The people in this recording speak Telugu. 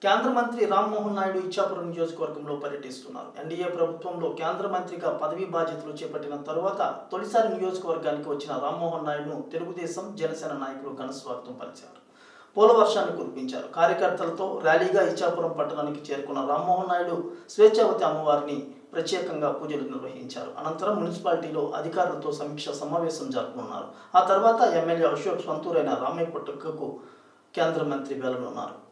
కేంద్ర మంత్రి రామ్మోహన్ నాయుడు ఇచ్చాపురం నియోజకవర్గంలో పర్యటిస్తున్నారు. ఎన్డీఏ ప్రభుత్వంలో కేంద్ర మంత్రిగా పదవీ బాధ్యతలు చేపట్టిన తరువాత తొలిసారి నియోజకవర్గానికి వచ్చిన రామ్మోహన్ నాయుడును తెలుగుదేశం, జనసేన నాయకులు ఘనస్వాగతం పలికారు. పూల వర్షాన్ని కురిపించారు. కార్యకర్తలతో ర్యాలీగా ఇచ్చాపురం పట్టణానికి చేరుకున్న రామ్మోహన్ నాయుడు స్వేచ్ఛావతి అమ్మవారిని ప్రత్యేకంగా పూజలు నిర్వహించారు. అనంతరం మున్సిపాలిటీలో అధికారులతో సమీక్ష సమావేశం జరుపుకున్నారు. ఆ తర్వాత ఎమ్మెల్యే అశోక్ సొంతూరైన రామయ్య పుట్టకు కేంద్ర మంత్రి వెళ్లనున్నారు.